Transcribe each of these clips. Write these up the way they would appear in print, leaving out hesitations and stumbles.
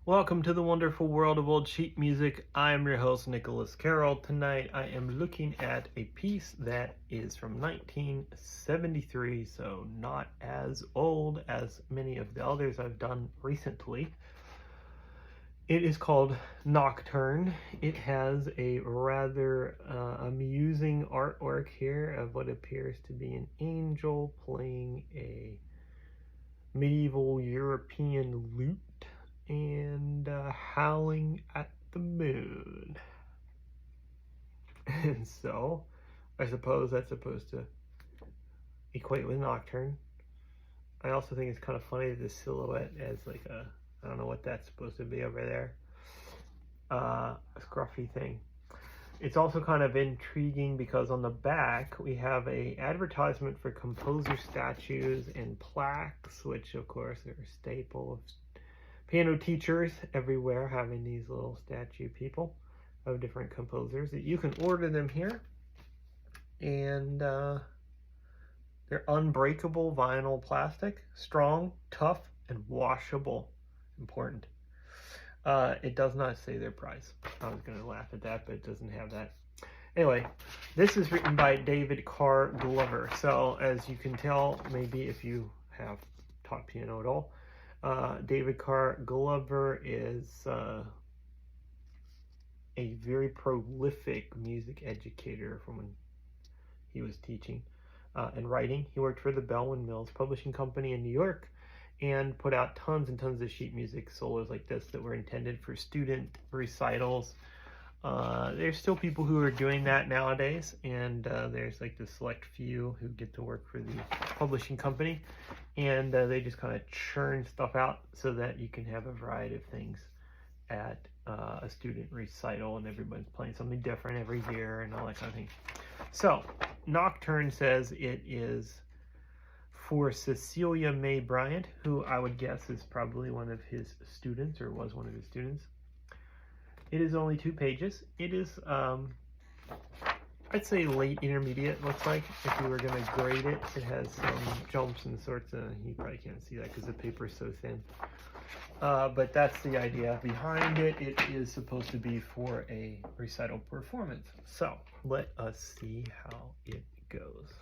Welcome to the wonderful world of old sheet music. I am your host, Nicholas Carroll. Tonight I am looking at a piece that is from 1973, so not as old as many of the others I've done recently. It is called Nocturne. It has a rather amusing artwork here of what appears to be an angel playing a medieval European lute and howling at the moon. And so, I suppose that's supposed to equate with Nocturne. I also think it's kind of funny the silhouette as like a, I don't know what that's supposed to be over there. A scruffy thing. It's also kind of intriguing because on the back we have a advertisement for composer statues and plaques, which of course are a staple of piano teachers everywhere, having these little statue people of different composers. You can order them here, and they're unbreakable vinyl plastic, strong, tough, and washable. Important. It does not say their price. I was going to laugh at that, but it doesn't have that. Anyway, this is written by David Carr Glover. So as you can tell, maybe if you have taught piano at all, David Carr Glover is a very prolific music educator from when he was teaching and writing. He worked for the Bellman Mills Publishing Company in New York and put out tons and tons of sheet music solos like this that were intended for student recitals. There's still people who are doing that nowadays, and there's like the select few who get to work for the publishing company, and they just kind of churn stuff out so that you can have a variety of things at a student recital, and everybody's playing something different every year and all that kind of thing. So Nocturne says it is for Cecilia May Bryant, who I would guess is probably one of his students or was one of his students. It is only 2 pages. It is, I'd say late intermediate, looks like, if you were going to grade it. It has some jumps and sorts of, you probably can't see that because the paper is so thin. But that's the idea behind it. It is supposed to be for a recital performance. So let us see how it goes.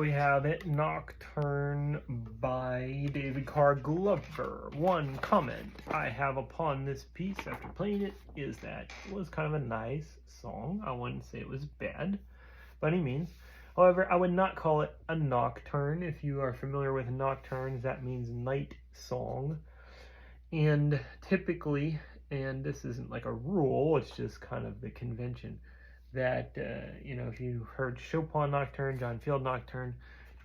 we have it, Nocturne by David Carr Glover. One comment I have upon this piece after playing it is that it was kind of a nice song. I wouldn't say it was bad by any means. However, I would not call it a nocturne. If you are familiar with nocturnes, that means night song. And typically, and this isn't like a rule, it's just kind of the convention, that, if you heard Chopin Nocturne, John Field Nocturne,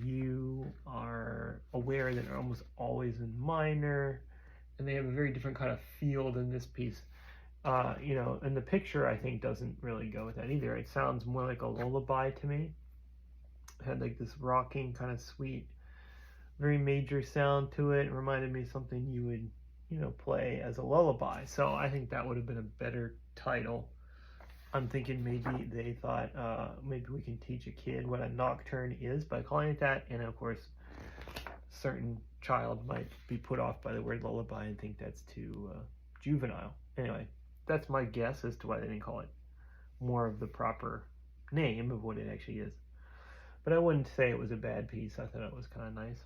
you are aware that they're almost always in minor, and they have a very different kind of feel than this piece. And the picture, I think, doesn't really go with that either. It sounds more like a lullaby to me. It had like this rocking, kind of sweet, very major sound to it. It reminded me of something you would, play as a lullaby. So I think that would have been a better title. I'm thinking maybe they thought maybe we can teach a kid what a nocturne is by calling it that, and of course certain child might be put off by the word lullaby and think that's too juvenile. Anyway, that's my guess as to why they didn't call it more of the proper name of what it actually is. But I wouldn't say it was a bad piece. I thought it was kind of nice.